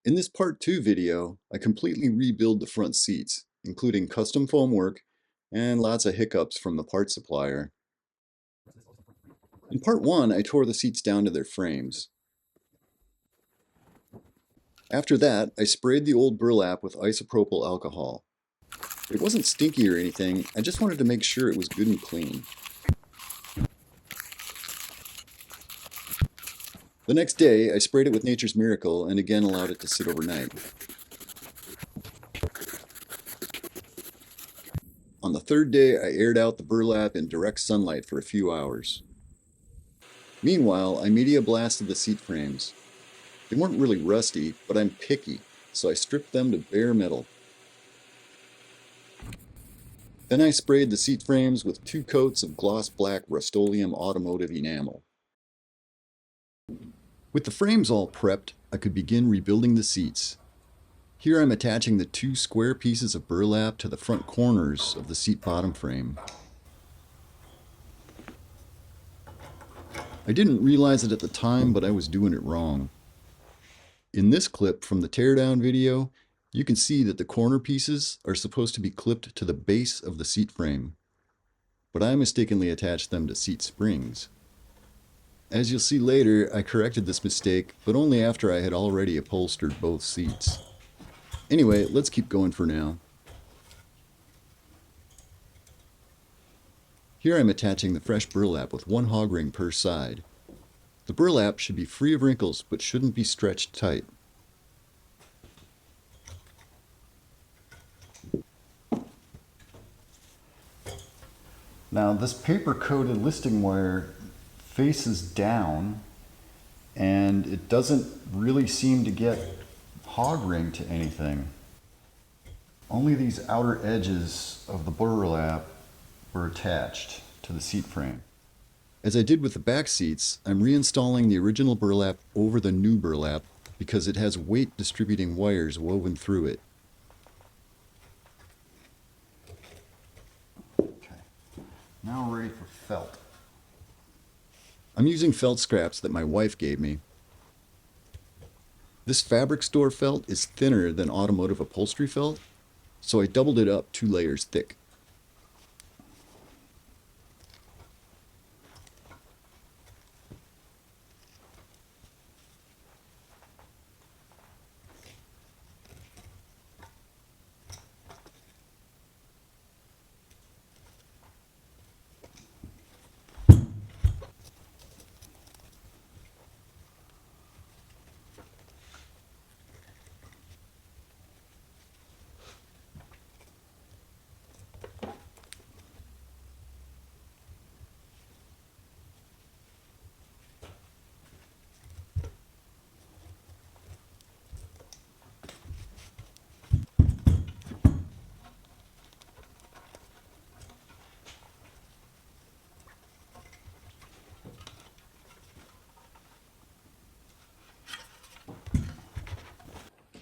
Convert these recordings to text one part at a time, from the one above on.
In this part 2 video, I completely rebuild the front seats, including custom foam work and lots of hiccups from the part supplier. In part 1, I tore the seats down to their frames. After that, I sprayed the old burlap with isopropyl alcohol. It wasn't stinky or anything, I just wanted to make sure it was good and clean. The next day, I sprayed it with Nature's Miracle and again allowed it to sit overnight. On the third day, I aired out the burlap in direct sunlight for a few hours. Meanwhile, I media blasted the seat frames. They weren't really rusty, but I'm picky, so I stripped them to bare metal. Then I sprayed the seat frames with 2 coats of gloss black Rust-Oleum automotive enamel. With the frames all prepped, I could begin rebuilding the seats. Here I'm attaching the 2 square pieces of burlap to the front corners of the seat bottom frame. I didn't realize it at the time, but I was doing it wrong. In this clip from the teardown video, you can see that the corner pieces are supposed to be clipped to the base of the seat frame, but I mistakenly attached them to seat springs. As you'll see later, I corrected this mistake, but only after I had already upholstered both seats. Anyway, let's keep going for now. Here I'm attaching the fresh burlap with 1 hog ring per side. The burlap should be free of wrinkles, but shouldn't be stretched tight. Now this paper-coated listing wire faces down, and it doesn't really seem to get hog ring to anything. Only these outer edges of the burlap were attached to the seat frame. As I did with the back seats, I'm reinstalling the original burlap over the new burlap because it has weight distributing wires woven through it. Okay, now we're ready for felt. I'm using felt scraps that my wife gave me. This fabric store felt is thinner than automotive upholstery felt, so I doubled it up 2 layers thick.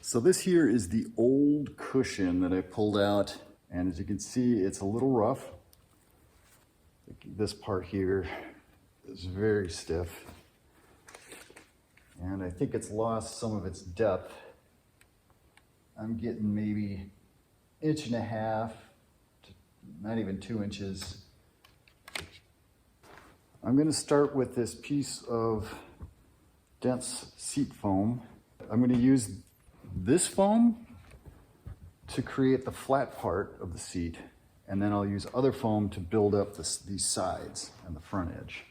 So this here is the old cushion that I pulled out, and as you can see, it's a little rough. This part here is very stiff, and I think it's lost some of its depth. I'm getting maybe 1.5 inches to not even 2 inches. I'm going to start with this piece of dense seat foam. I'm going to use this foam to create the flat part of the seat, and then I'll use other foam to build up these sides and the front edge.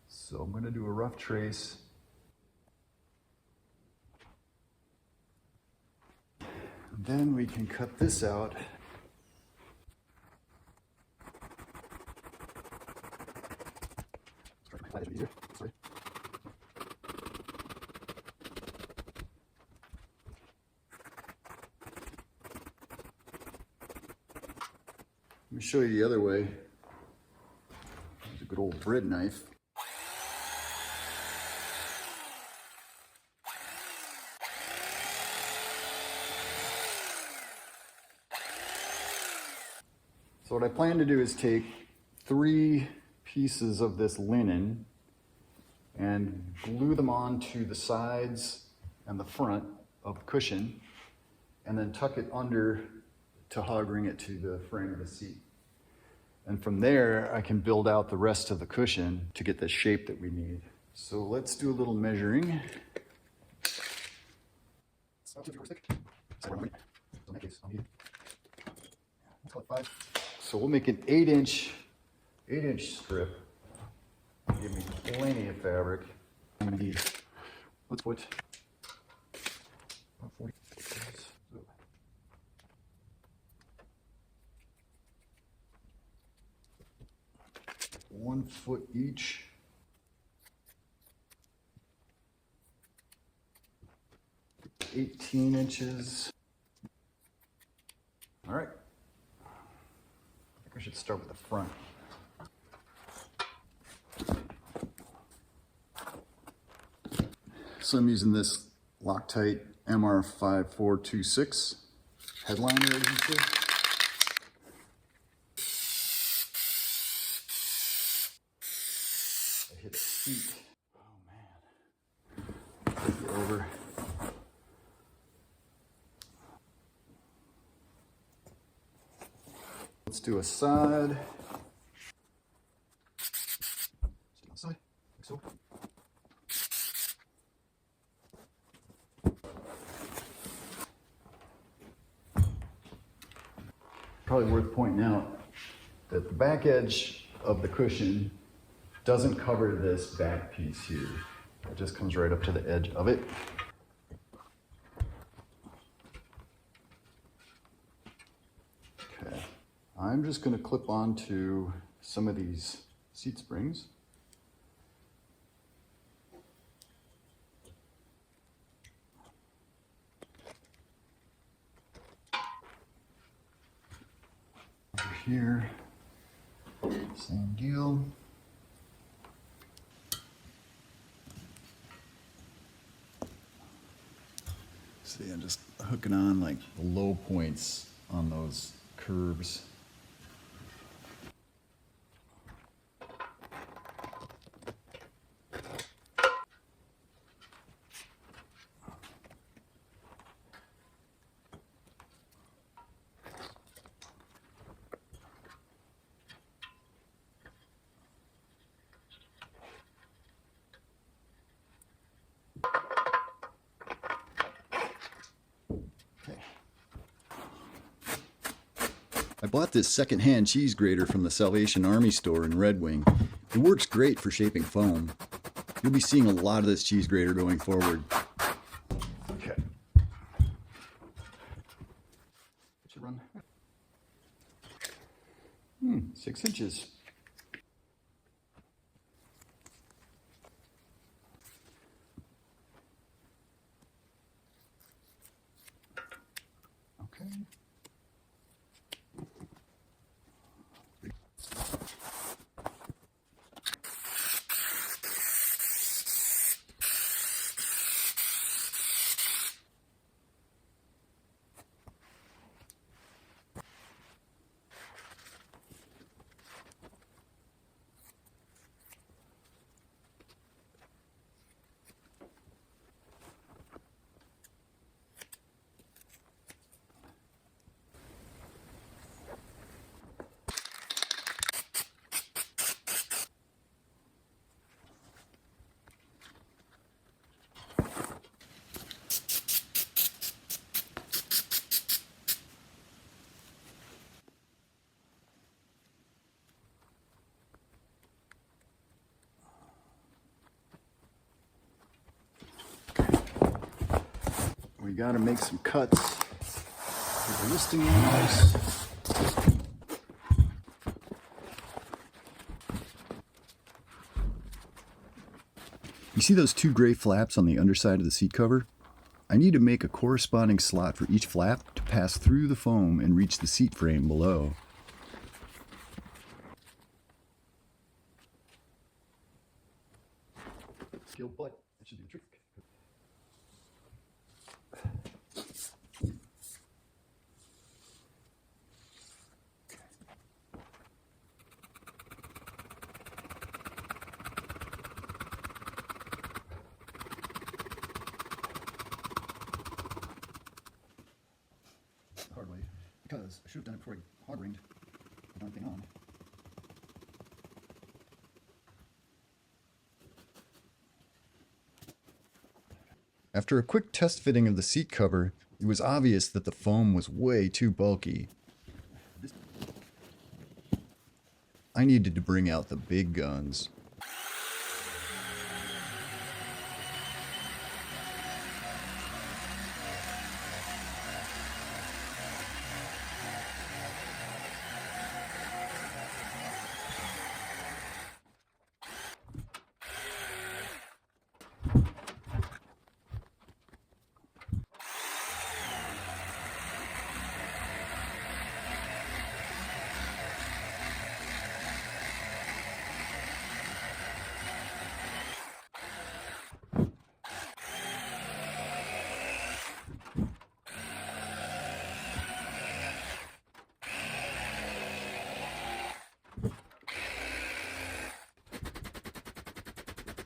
So I'm going to do a rough trace. Then we can cut this out. Sorry. Let me show you the other way. There's a good old bread knife. So what I plan to do is take 3 pieces of this linen and glue them onto the sides and the front of the cushion, and then tuck it under to hog ring it to the frame of the seat. And from there, I can build out the rest of the cushion to get the shape that we need. So let's do a little measuring. So we'll make an 8-inch strip. Give me plenty of fabric. Let's put 40. 1 foot each. $18 inches. All right. I think I should start with the front. So I'm using this Loctite MR5426 headliner adhesive. I hit a seat. Oh man. Take it over. Let's do a side. Let's do outside, like so. Probably worth pointing out that the back edge of the cushion doesn't cover this back piece here. It just comes right up to the edge of it. Okay, I'm just going to clip onto some of these seat springs. Here, same deal. See, I'm just hooking on like the low points on those curves. I bought this secondhand cheese grater from the Salvation Army store in Red Wing. It works great for shaping foam. You'll be seeing a lot of this cheese grater going forward. Okay. It should run. 6 inches. Okay. We got to make some cuts with the listing knives. You see those 2 gray flaps on the underside of the seat cover? I need to make a corresponding slot for each flap to pass through the foam and reach the seat frame below. Skill butt, that should be the trick. because I should have done it before I hog ringed the darn thing on. After a quick test fitting of the seat cover, it was obvious that the foam was way too bulky. I needed to bring out the big guns.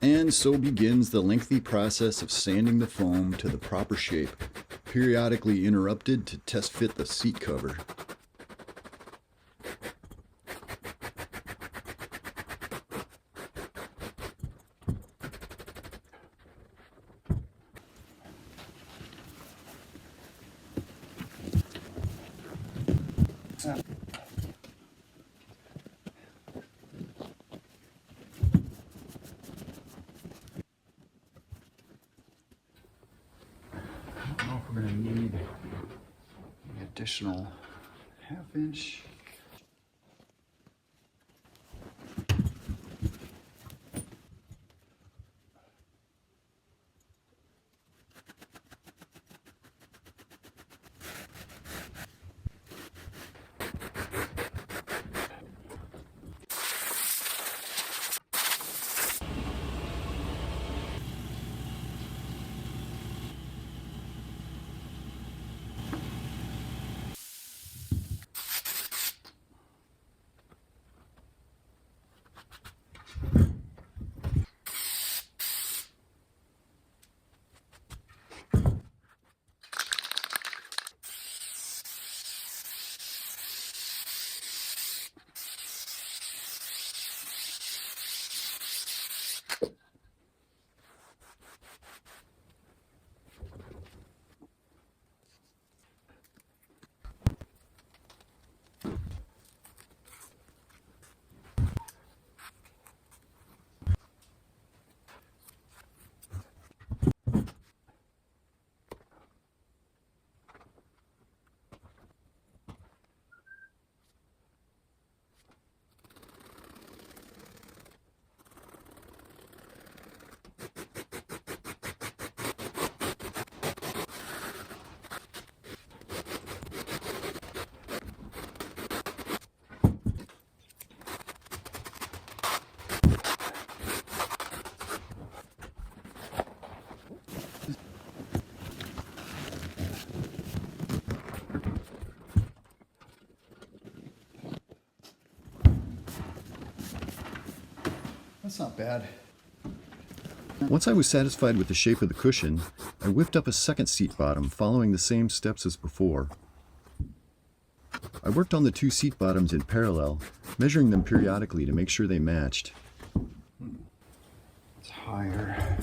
And so begins the lengthy process of sanding the foam to the proper shape, periodically interrupted to test fit the seat cover. I don't know if we're going to need the additional half-inch. That's not bad. Once I was satisfied with the shape of the cushion, I whipped up a second seat bottom, following the same steps as before. I worked on the two seat bottoms in parallel, measuring them periodically to make sure they matched. It's higher.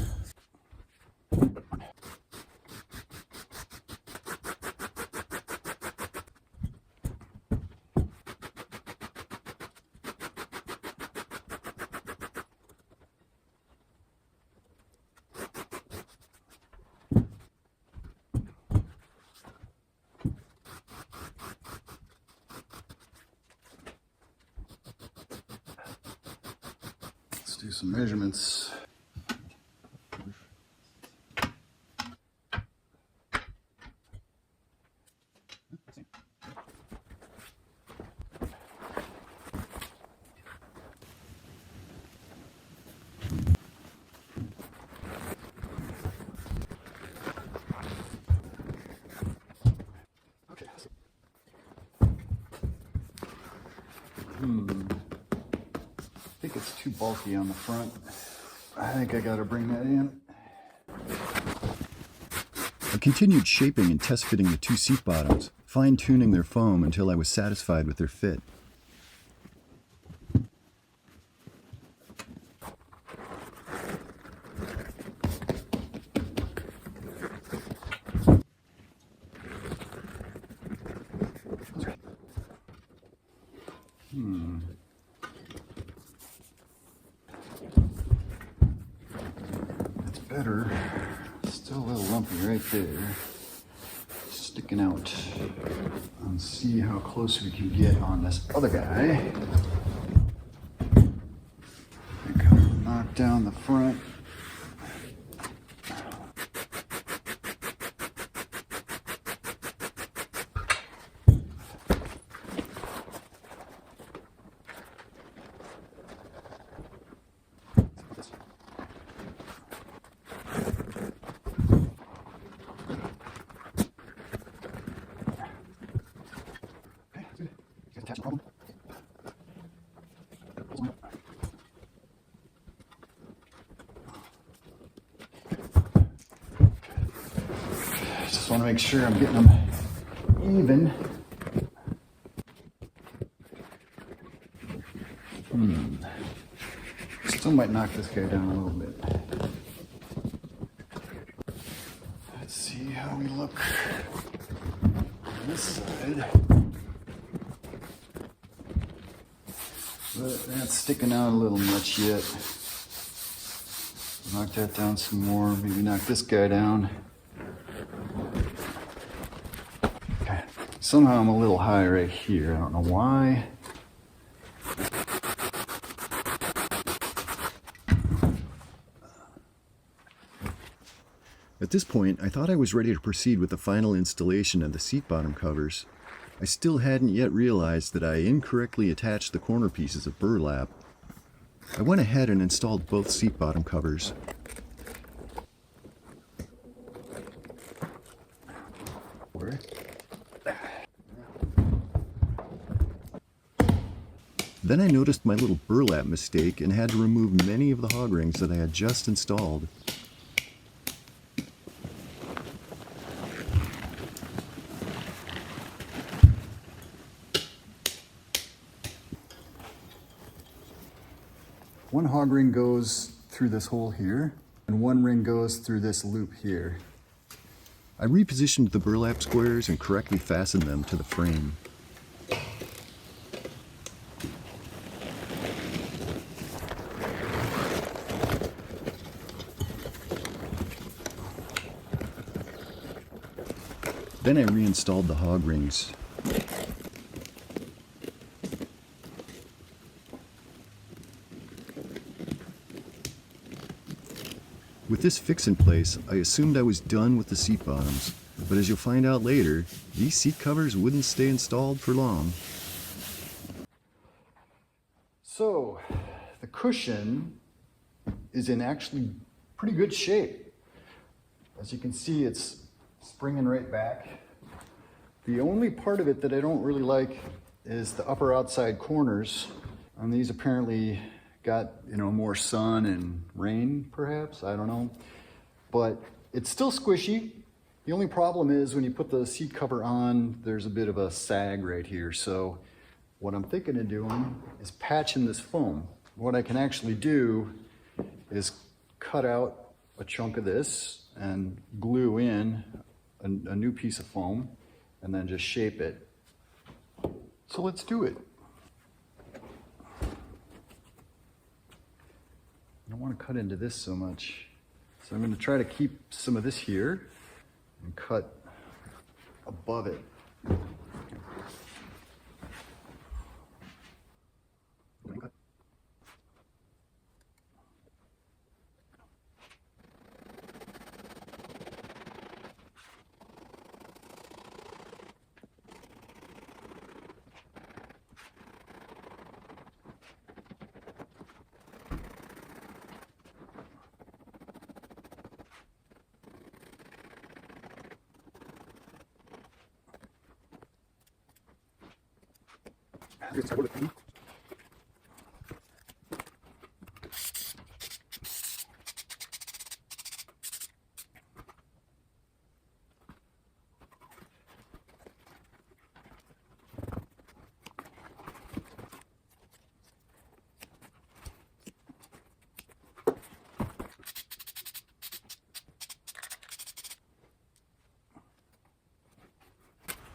Let's do some measurements. I think it's too bulky on the front. I think I gotta bring that in. I continued shaping and test fitting the two seat bottoms, fine-tuning their foam until I was satisfied with their fit. That's better. Still a little lumpy right there. Sticking out. Let's see how close we can get on this other guy. Knock down the front. Just want to make sure I'm getting them even. Still might knock this guy down a little bit. Let's see how we look on this side. But that's sticking out a little much yet. Knock that down some more. Maybe knock this guy down. Okay. Somehow I'm a little high right here. I don't know why. At this point, I thought I was ready to proceed with the final installation of the seat bottom covers. I still hadn't yet realized that I incorrectly attached the corner pieces of burlap. I went ahead and installed both seat bottom covers. Then I noticed my little burlap mistake and had to remove many of the hog rings that I had just installed. One hog ring goes through this hole here, and one ring goes through this loop here. I repositioned the burlap squares and correctly fastened them to the frame. Then I reinstalled the hog rings. With this fix in place, I assumed I was done with the seat bottoms, but as you'll find out later, these seat covers wouldn't stay installed for long. So, the cushion is in actually pretty good shape. As you can see, it's springing right back. The only part of it that I don't really like is the upper outside corners. And these apparently got, more sun and rain, perhaps, I don't know. But it's still squishy. The only problem is when you put the seat cover on, there's a bit of a sag right here. So what I'm thinking of doing is patching this foam. What I can actually do is cut out a chunk of this and glue in a new piece of foam and then just shape it. So let's do it. I don't want to cut into this so much. So I'm going to try to keep some of this here and cut above it.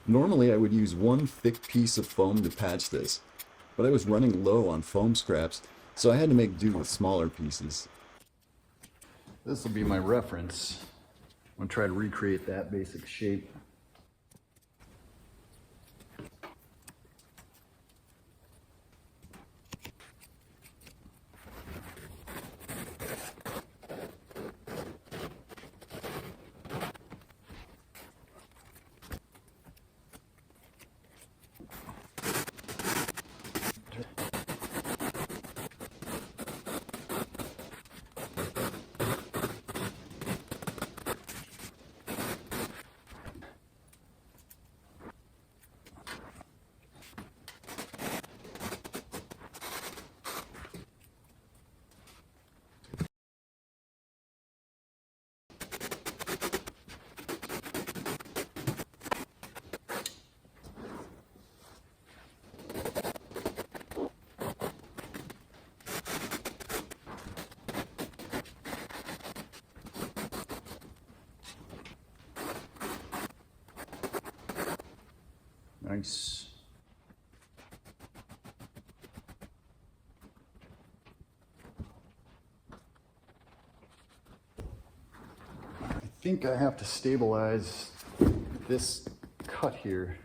Normally I would use one thick piece of foam to patch this, but I was running low on foam scraps, so I had to make do with smaller pieces. This will be my reference. I'm going to try to recreate that basic shape. Nice. I think I have to stabilize this cut here.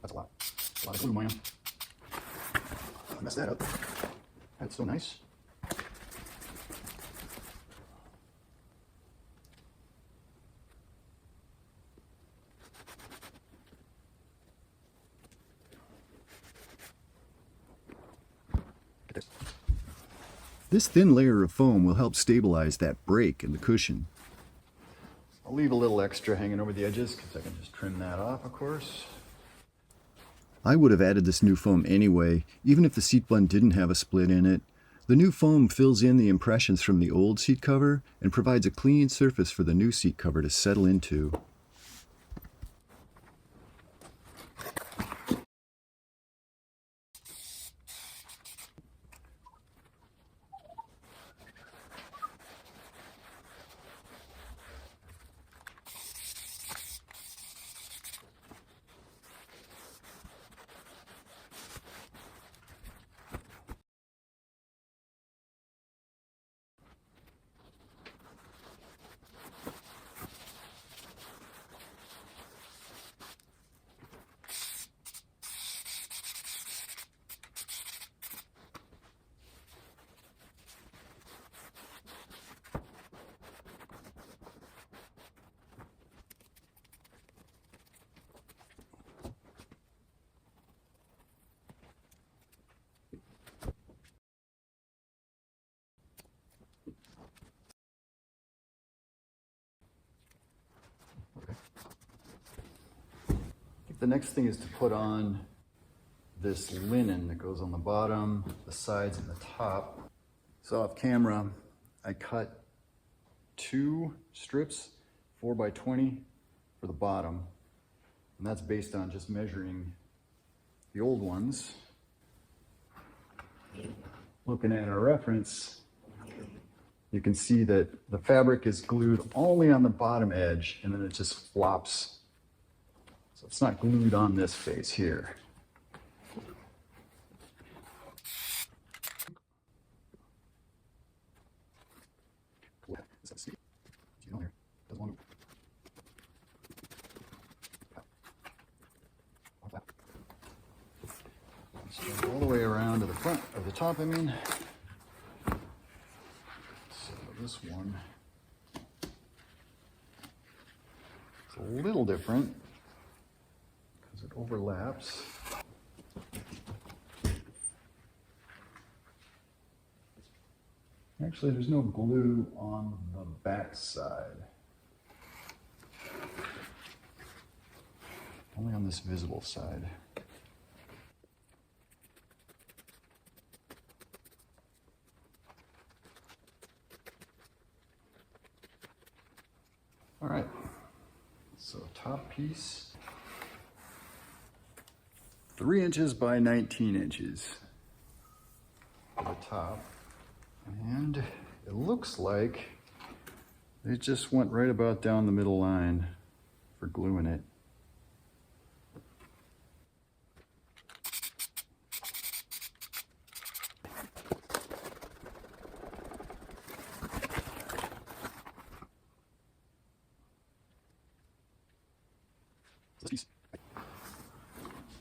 That's a lot. A lot of glue, man. I messed that up. That's so nice. Get this thin layer of foam will help stabilize that break in the cushion. I'll leave a little extra hanging over the edges because I can just trim that off, of course. I would have added this new foam anyway, even if the seat blend didn't have a split in it. The new foam fills in the impressions from the old seat cover and provides a clean surface for the new seat cover to settle into. The next thing is to put on this linen that goes on the bottom, the sides, and the top. So off camera, I cut 2 strips, 4x20 for the bottom. And that's based on just measuring the old ones. Looking at our reference, you can see that the fabric is glued only on the bottom edge, and then it just flops. So it's not glued on this face here. So all the way around to the front, or the top, I mean. So this one is a little different because it overlaps. Actually, there's no glue on the back side. Only on this visible side. All right, so top piece. 3 inches by 19 inches for the top. And it looks like it just went right about down the middle line for gluing it.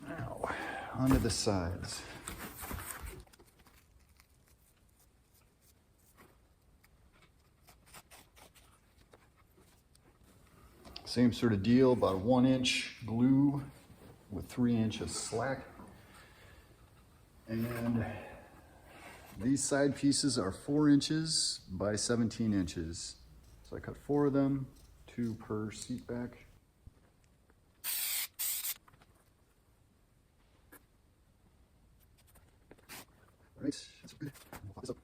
Now, onto the sides. Same sort of deal, about a 1-inch glue with 3 inches slack. And these side pieces are 4 inches by 17 inches. So I cut 4 of them, 2 per seat back. All right, that's good. I'll pop this up.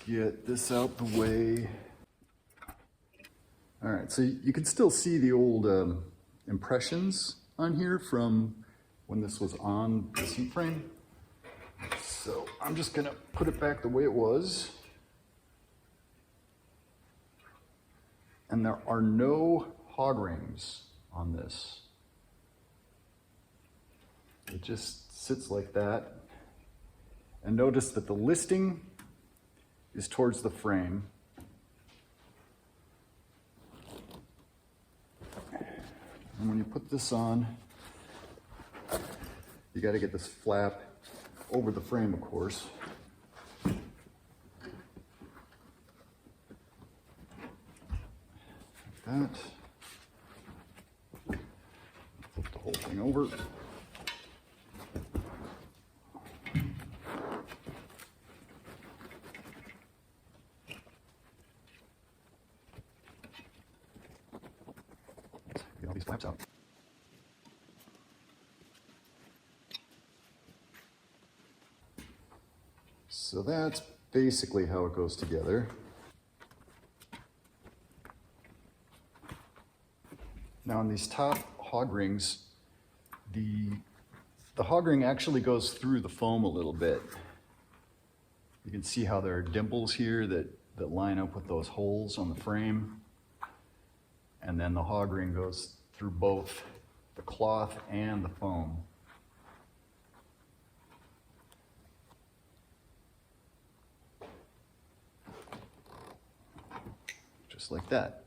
Get this out the way. All right, so you can still see the old impressions on here from when this was on the seat frame. So I'm just gonna put it back the way it was. And there are no hog rings on this. It just sits like that. And notice that the listing is towards the frame. And when you put this on, you got to get this flap over the frame, of course. Like that. Flip the whole thing over. Get all these flaps out. So that's basically how it goes together. Now on these top hog rings, the hog ring actually goes through the foam a little bit. You can see how there are dimples here that line up with those holes on the frame. And then the hog ring goes through both the cloth and the foam. Just like that.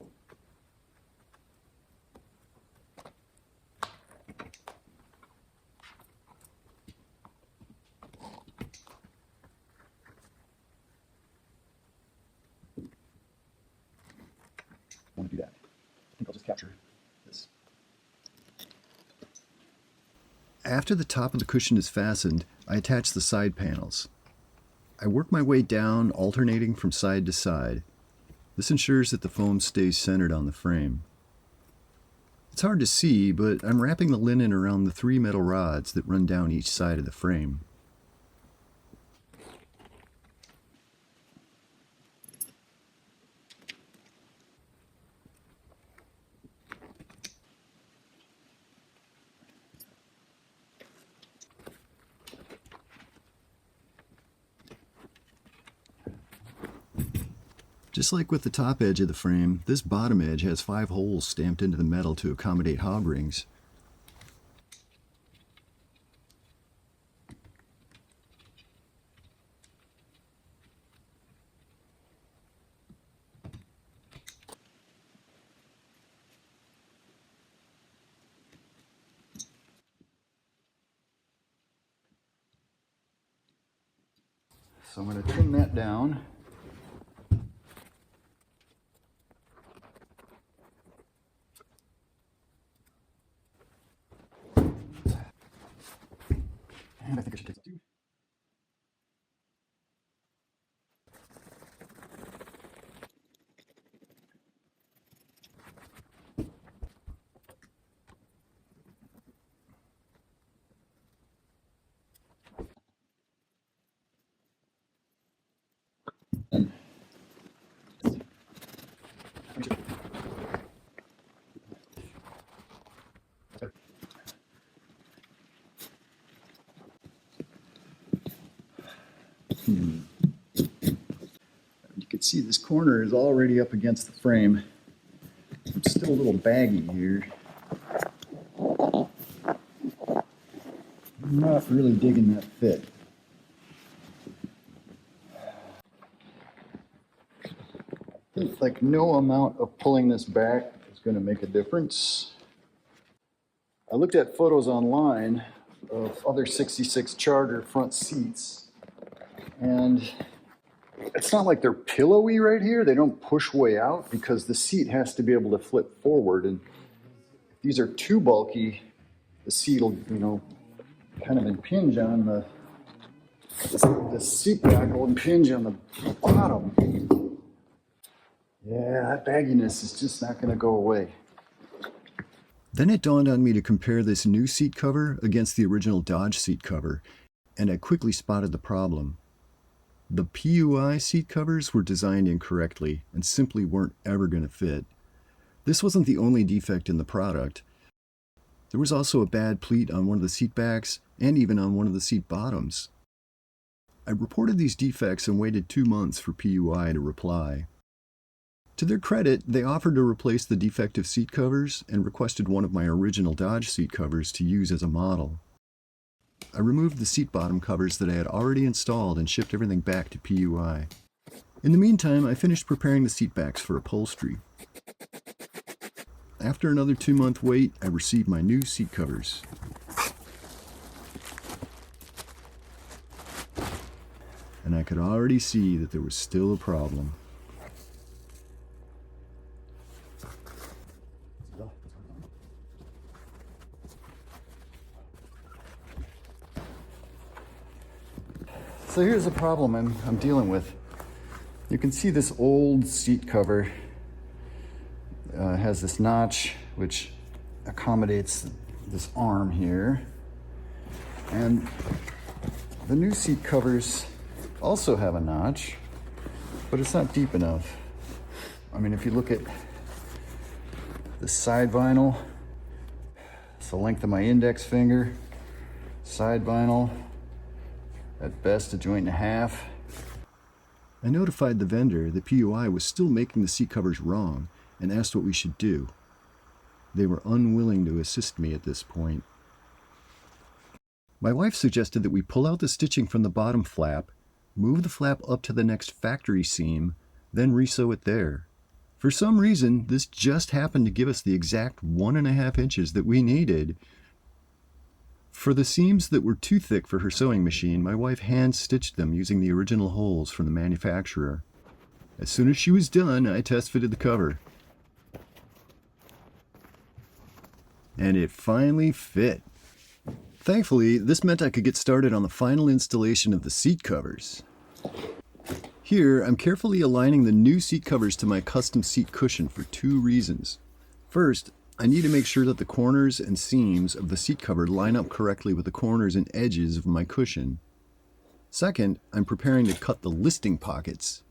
I want to do that. I think I'll just capture this. After the top of the cushion is fastened, I attach the side panels. I work my way down, alternating from side to side. This ensures that the foam stays centered on the frame. It's hard to see, but I'm wrapping the linen around the 3 metal rods that run down each side of the frame. Just like with the top edge of the frame, this bottom edge has 5 holes stamped into the metal to accommodate hog rings. So I'm going to trim that down. And I think I should take that too. You can see this corner is already up against the frame. It's still a little baggy here. I'm not really digging that fit. It's like no amount of pulling this back is going to make a difference. I looked at photos online of other 66 Charger front seats, and it's not like they're pillowy right here. They don't push way out because the seat has to be able to flip forward. And if these are too bulky, the seat will, kind of impinge on the seat back will impinge on the bottom. Yeah, that bagginess is just not going to go away. Then it dawned on me to compare this new seat cover against the original Dodge seat cover, and I quickly spotted the problem. The PUI seat covers were designed incorrectly and simply weren't ever going to fit. This wasn't the only defect in the product. There was also a bad pleat on one of the seat backs and even on one of the seat bottoms. I reported these defects and waited 2 months for PUI to reply. To their credit, they offered to replace the defective seat covers and requested one of my original Dodge seat covers to use as a model. I removed the seat bottom covers that I had already installed and shipped everything back to PUI. In the meantime, I finished preparing the seat backs for upholstery. After another 2-month wait, I received my new seat covers. And I could already see that there was still a problem. So here's the problem I'm dealing with. You can see this old seat cover has this notch which accommodates this arm here. And the new seat covers also have a notch, but it's not deep enough. I mean, if you look at the side vinyl, it's the length of my index finger. Side vinyl, at best a joint and a half. I notified the vendor that PUI was still making the seat covers wrong and asked what we should do. They were unwilling to assist me at this point. My wife suggested that we pull out the stitching from the bottom flap, move the flap up to the next factory seam, then resew it there. For some reason, this just happened to give us the exact 1.5 inches that we needed. For the seams that were too thick for her sewing machine, my wife hand-stitched them using the original holes from the manufacturer. As soon as she was done, I test-fitted the cover. And it finally fit. Thankfully, this meant I could get started on the final installation of the seat covers. Here, I'm carefully aligning the new seat covers to my custom seat cushion for 2 reasons. First, I need to make sure that the corners and seams of the seat cover line up correctly with the corners and edges of my cushion. Second, I'm preparing to cut the listing pockets.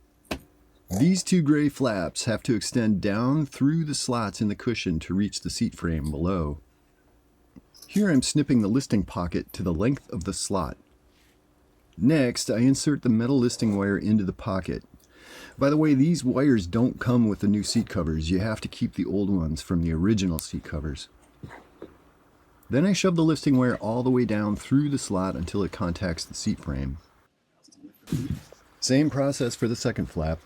These 2 gray flaps have to extend down through the slots in the cushion to reach the seat frame below. Here I'm snipping the listing pocket to the length of the slot. Next, I insert the metal listing wire into the pocket. By the way, these wires don't come with the new seat covers. You have to keep the old ones from the original seat covers. Then I shove the listing wire all the way down through the slot until it contacts the seat frame. Same process for the second flap.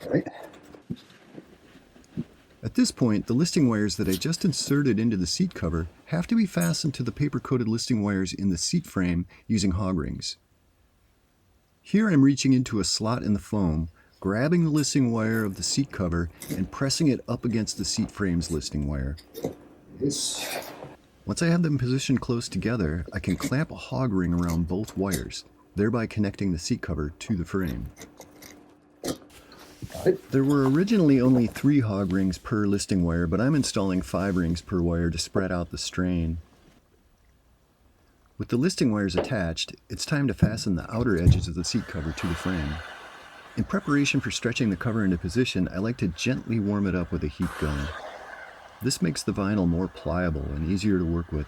Right. At this point, the listing wires that I just inserted into the seat cover have to be fastened to the paper-coated listing wires in the seat frame using hog rings. Here I'm reaching into a slot in the foam, grabbing the listing wire of the seat cover and pressing it up against the seat frame's listing wire. Once I have them positioned close together, I can clamp a hog ring around both wires, thereby connecting the seat cover to the frame. There were originally only 3 hog rings per listing wire, but I'm installing 5 rings per wire to spread out the strain. With the listing wires attached, it's time to fasten the outer edges of the seat cover to the frame. In preparation for stretching the cover into position, I like to gently warm it up with a heat gun. This makes the vinyl more pliable and easier to work with.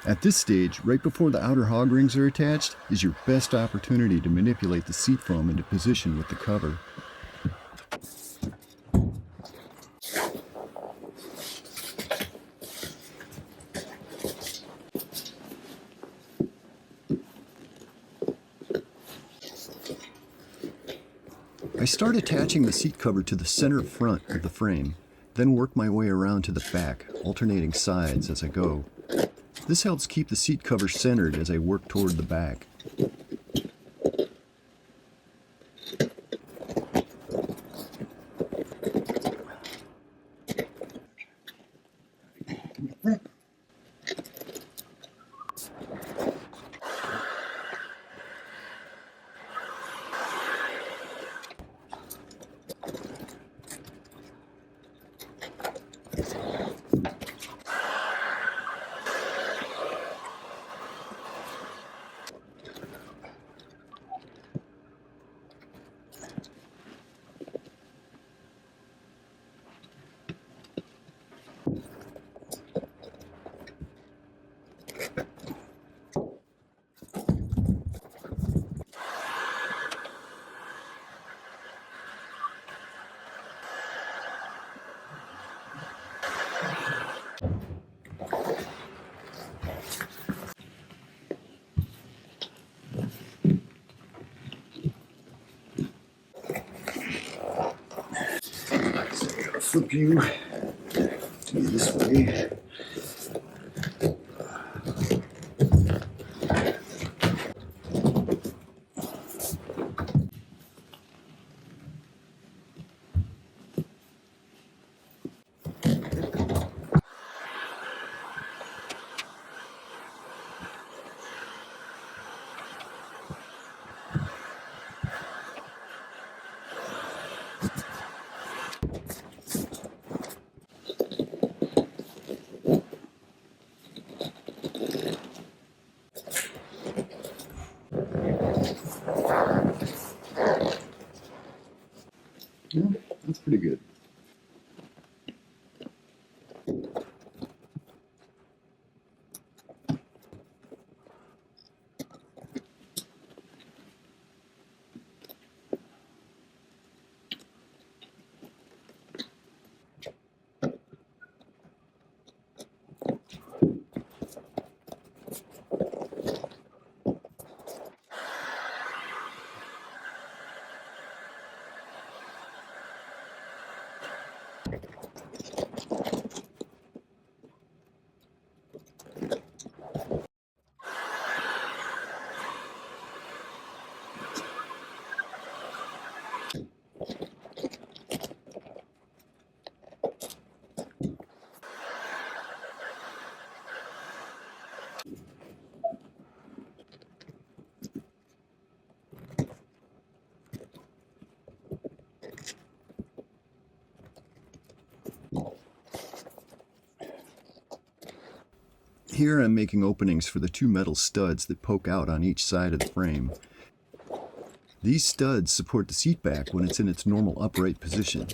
At this stage, right before the outer hog rings are attached, is your best opportunity to manipulate the seat foam into position with the cover. I start attaching the seat cover to the center front of the frame, then work my way around to the back, alternating sides as I go. This helps keep the seat cover centered as I work toward the back. Flip you to be this way. Yeah, that's pretty good. Here I'm making openings for the two metal studs that poke out on each side of the frame. These studs support the seat back when it's in its normal upright position.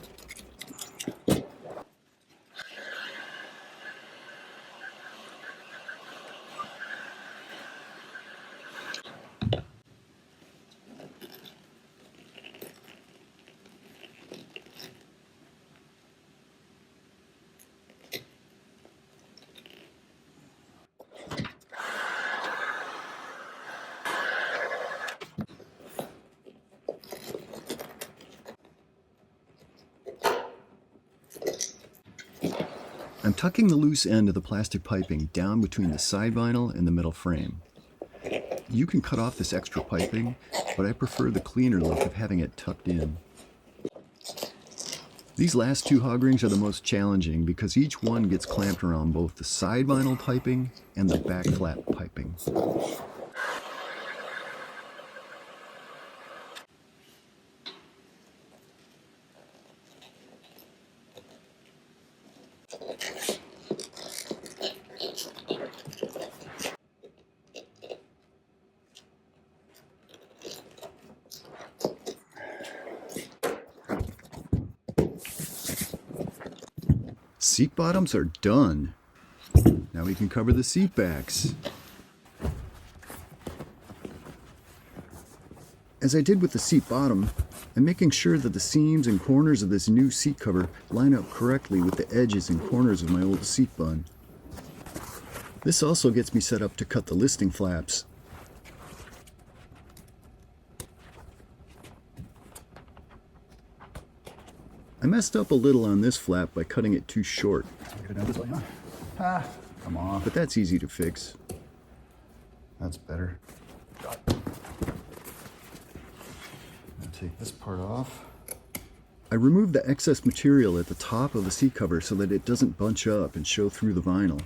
I'm tucking the loose end of the plastic piping down between the side vinyl and the metal frame. You can cut off this extra piping, but I prefer the cleaner look of having it tucked in. These last two hog rings are the most challenging because each one gets clamped around both the side vinyl piping and the back flap piping. Seat bottoms are done. Now we can cover the seat backs. As I did with the seat bottom, I'm making sure that the seams and corners of this new seat cover line up correctly with the edges and corners of my old seat bun. This also gets me set up to cut the listing flaps. I messed up a little on this flap by cutting it too short. Get it down this way, huh? Ah, come on. But that's easy to fix. That's better. I'll take this part off. I removed the excess material at the top of the seat cover so that it doesn't bunch up and show through the vinyl.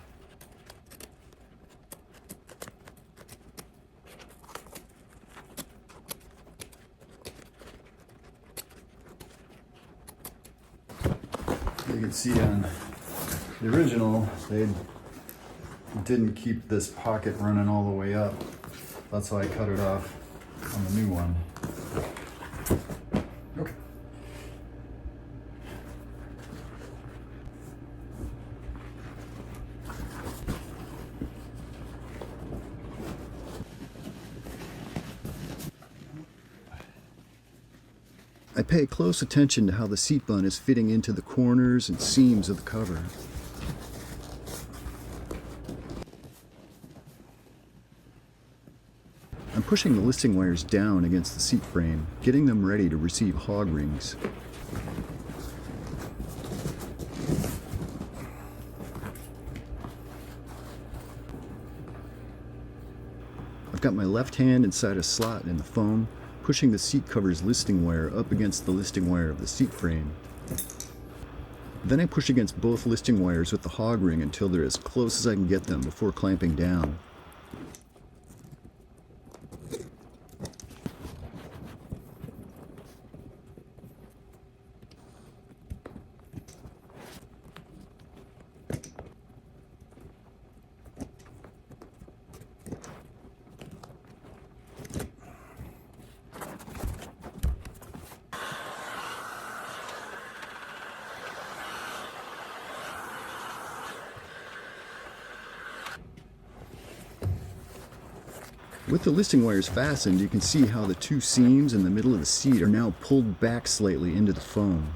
You can see on the original, they didn't keep this pocket running all the way up. That's why I cut it off on the new one. Okay. I pay close attention to how the seat bun is fitting into the corners and seams of the cover. I'm pushing the listing wires down against the seat frame, getting them ready to receive hog rings. I've got my left hand inside a slot in the foam, pushing the seat cover's listing wire up against the listing wire of the seat frame. Then I push against both listing wires with the hog ring until they're as close as I can get them before clamping down. With the listing wires fastened, you can see how the two seams in the middle of the seat are now pulled back slightly into the foam.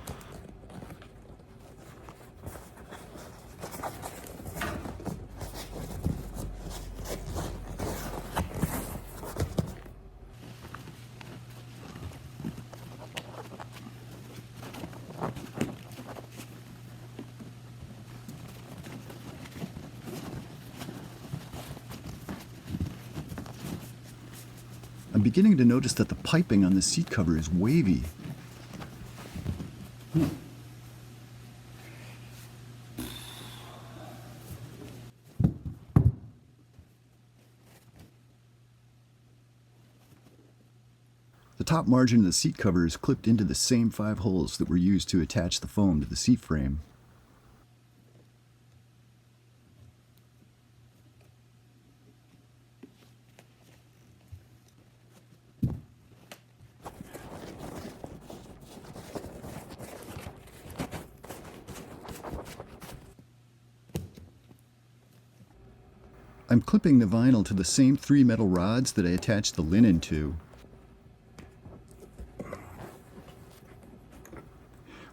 I'm beginning to notice that the piping on the seat cover is wavy. The top margin of the seat cover is clipped into the same 5 holes that were used to attach the foam to the seat frame. I'm clipping the vinyl to the same 3 metal rods that I attached the linen to.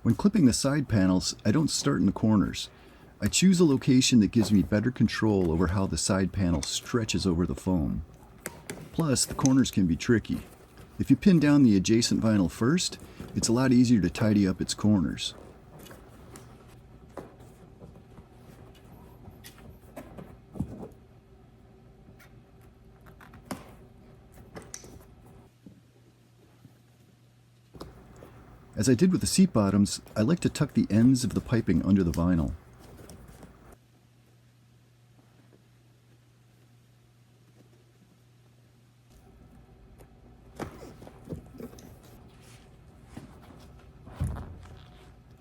When clipping the side panels, I don't start in the corners. I choose a location that gives me better control over how the side panel stretches over the foam. Plus, the corners can be tricky. If you pin down the adjacent vinyl first, it's a lot easier to tidy up its corners. As I did with the seat bottoms, I like to tuck the ends of the piping under the vinyl.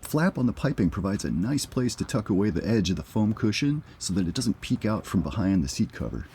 Flap on the piping provides a nice place to tuck away the edge of the foam cushion so that it doesn't peek out from behind the seat cover.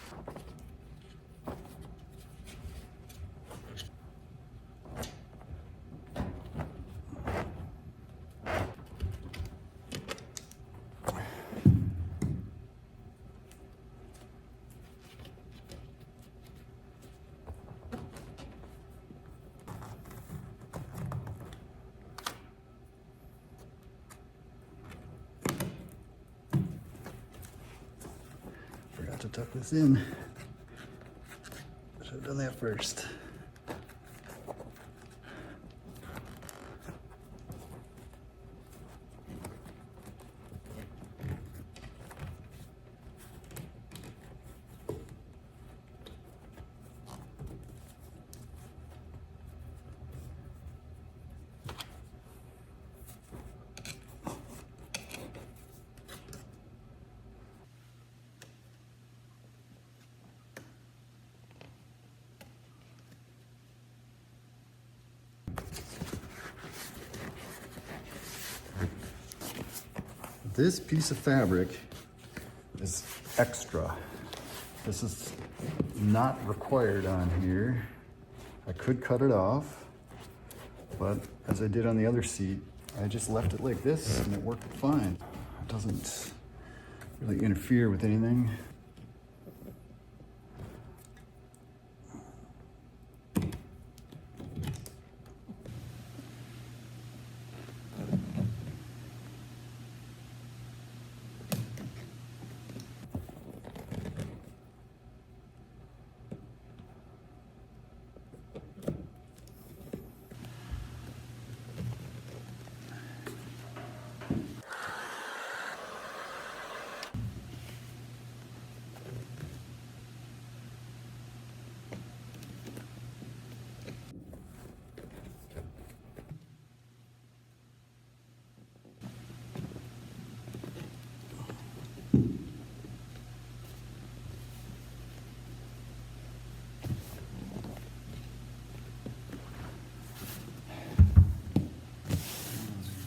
To tuck this in. Should have done that first. This piece of fabric is extra. This is not required on here. I could cut it off, but as I did on the other seat, I just left it like this and it worked fine. It doesn't really interfere with anything.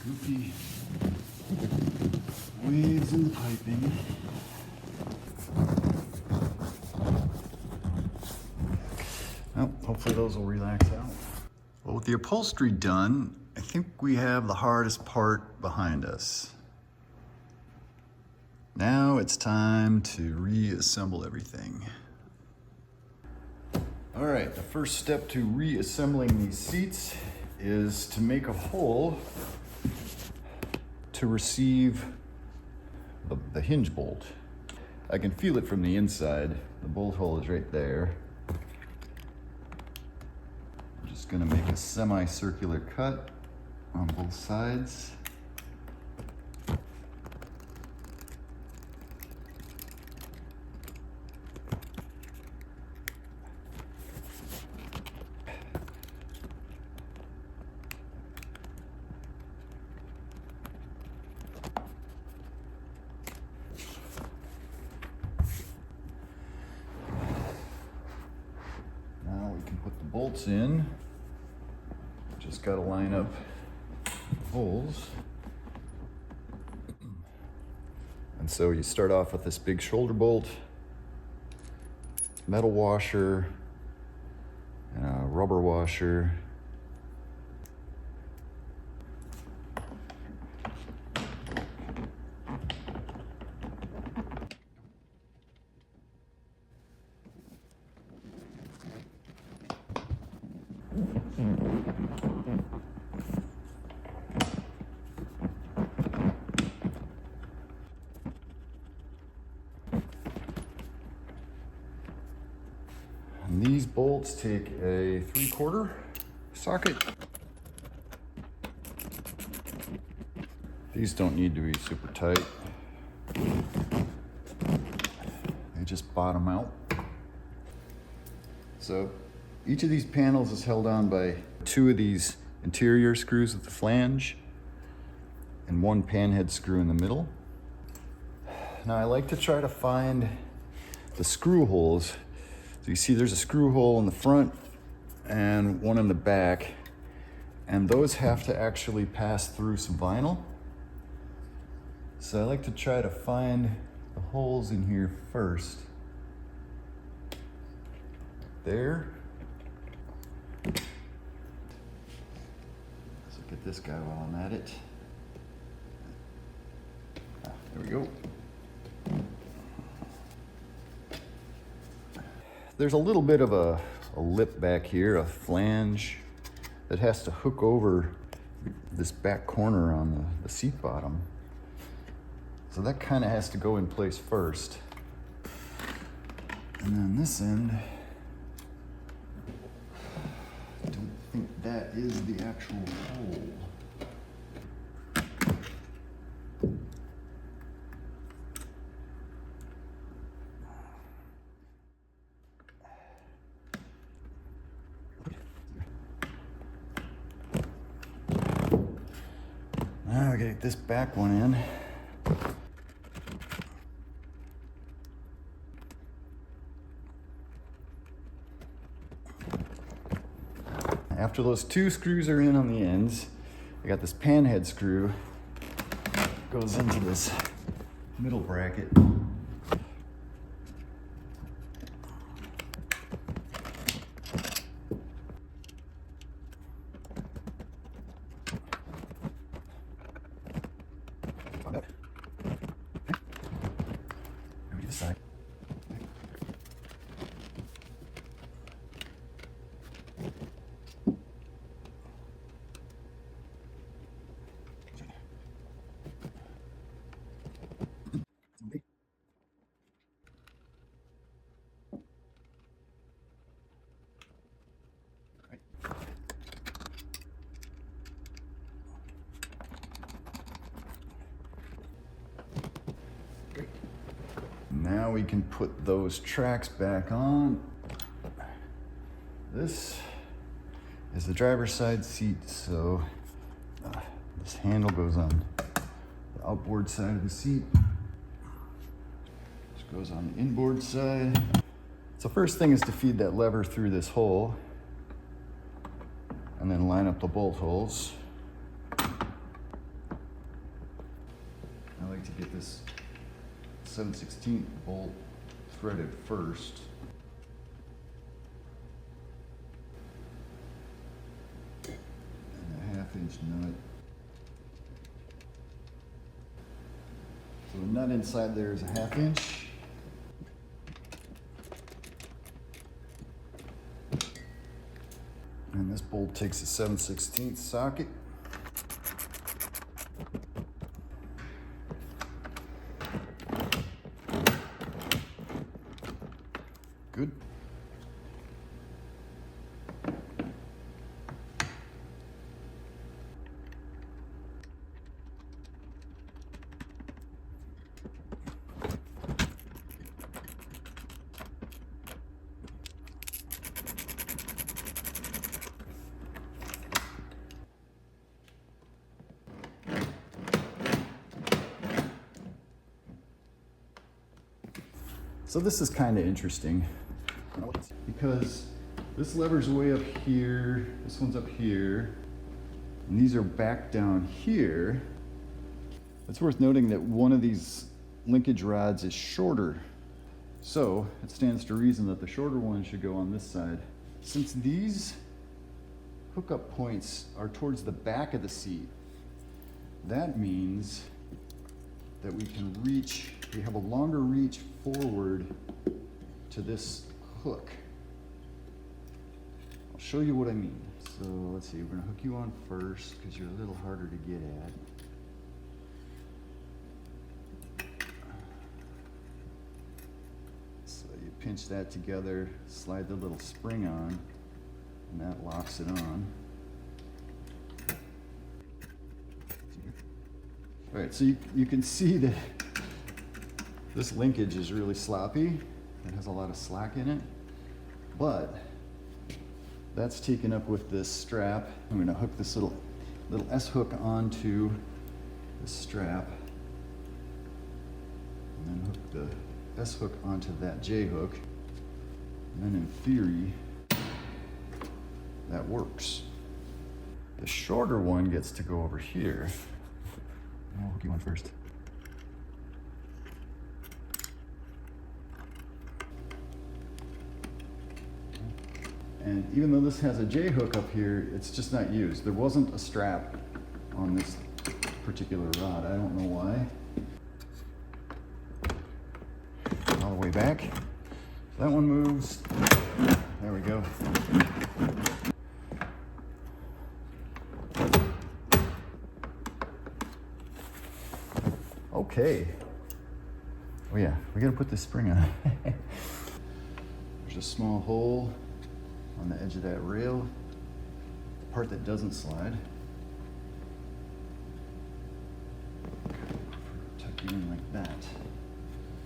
Goofy waves in the piping. Well, hopefully those will relax out. Well, with the upholstery done, I think we have the hardest part behind us. Now it's time to reassemble everything. All right, the first step to reassembling these seats is to make a hole to receive the hinge bolt. I can feel it from the inside. The bolt hole is right there. I'm just gonna make a semicircular cut on both sides. Bolts in, just got to line up holes. And so you start off with this big shoulder bolt, metal washer, and a rubber washer. And these bolts take a 3/4 socket. These don't need to be super tight. They just bottom out. So each of these panels is held on by 2 of these interior screws with the flange and one panhead screw in the middle. Now I like to try to find the screw holes. So you see there's a screw hole in the front and one in the back, and those have to actually pass through some vinyl. So I like to try to find the holes in here first. There. Let's look at this guy while I'm at it. There we go. There's a little bit of a lip back here, a flange that has to hook over this back corner on the seat bottom. So that kind of has to go in place first. And then this end, I don't think that is the actual hole. Now we gotta get this back one in. After those two screws are in on the ends, I got this panhead screw, goes into this middle bracket. Side. Now we can put those tracks back on. This is the driver's side seat, so this handle goes on the outboard side of the seat. This goes on the inboard side. So first thing is to feed that lever through this hole and then line up the bolt holes. I like to get this 7/16 bolt threaded first. And a 1/2 inch nut. So the nut inside there is a 1/2 inch. And this bolt takes a 7/16 socket. Good. So this is kind of interesting because this lever's way up here, this one's up here, and these are back down here. It's worth noting that one of these linkage rods is shorter, so it stands to reason that the shorter one should go on this side. Since these hookup points are towards the back of the seat, that means that we have a longer reach forward to this hook. I'll show you what I mean. So let's see, we're gonna hook you on first because you're a little harder to get at. So you pinch that together, slide the little spring on, and that locks it on. All right, so you can see that this linkage is really sloppy. It has a lot of slack in it, but that's taken up with this strap. I'm gonna hook this little S hook onto the strap, and then hook the S hook onto that J hook. And then in theory, that works. The shorter one gets to go over here. I'll hook you one first. And even though this has a J hook up here, it's just not used. There wasn't a strap on this particular rod. I don't know why. All the way back. That one moves. There we go. Okay. Oh yeah, we gotta put this spring on. There's a small hole on the edge of that rail, the part that doesn't slide. Tuck it in like that.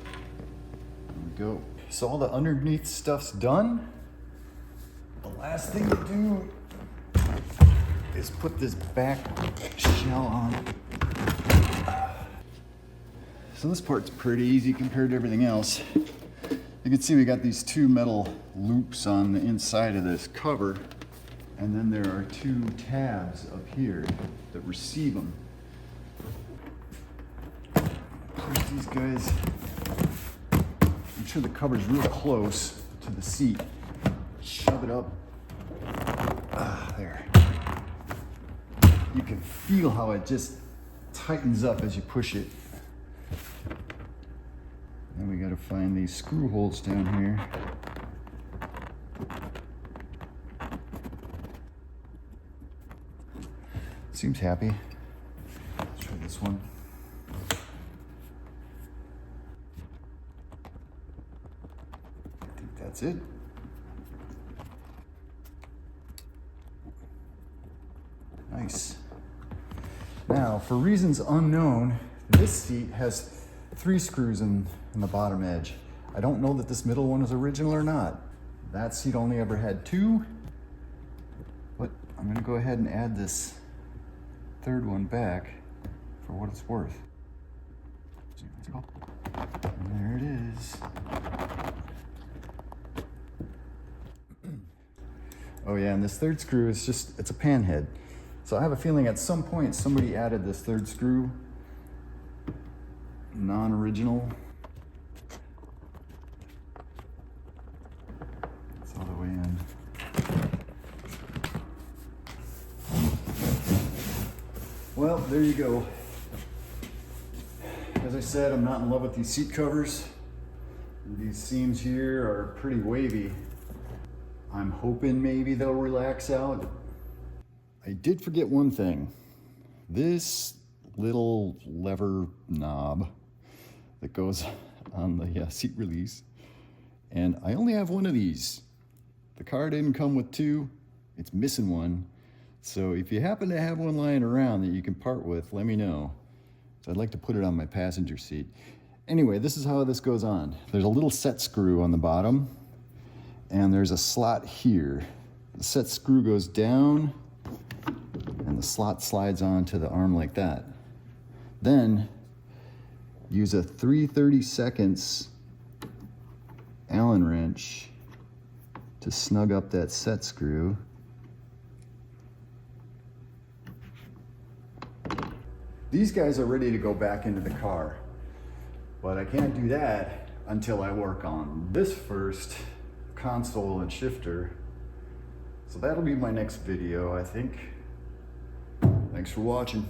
There we go. So all the underneath stuff's done. The last thing to do is put this back shell on. So this part's pretty easy compared to everything else. You can see we got these two metal loops on the inside of this cover, and then there are two tabs up here that receive them. Push these guys. Make sure the cover's real close to the seat. Shove it up. There. You can feel how it just tightens up as you push it. Then we got to find these screw holes down here. Seems happy. Let's try this one. I think that's it. Nice. Now, for reasons unknown, this seat has 3 screws in the bottom edge. I don't know that this middle one is original or not. That seat only ever had 2, but I'm gonna go ahead and add this 3rd one back for what it's worth. What's it called? And there it is. Oh yeah, and this 3rd screw is it's a pan head. So I have a feeling at some point somebody added this 3rd screw, non-original. It's all the way in. Well, there you go. As I said, I'm not in love with these seat covers. These seams here are pretty wavy. I'm hoping maybe they'll relax out. I did forget one thing. This little lever knob that goes on the seat release, and I only have one of these. The car didn't come with 2, it's missing one. So if you happen to have one lying around that you can part with, let me know. So I'd like to put it on my passenger seat. Anyway, this is how this goes on. There's a little set screw on the bottom, and there's a slot here. The set screw goes down, and the slot slides onto the arm like that. Then use a 3/32 Allen wrench to snug up that set screw. These guys are ready to go back into the car, but I can't do that until I work on this first, console and shifter. So that'll be my next video, I think. Thanks for watching.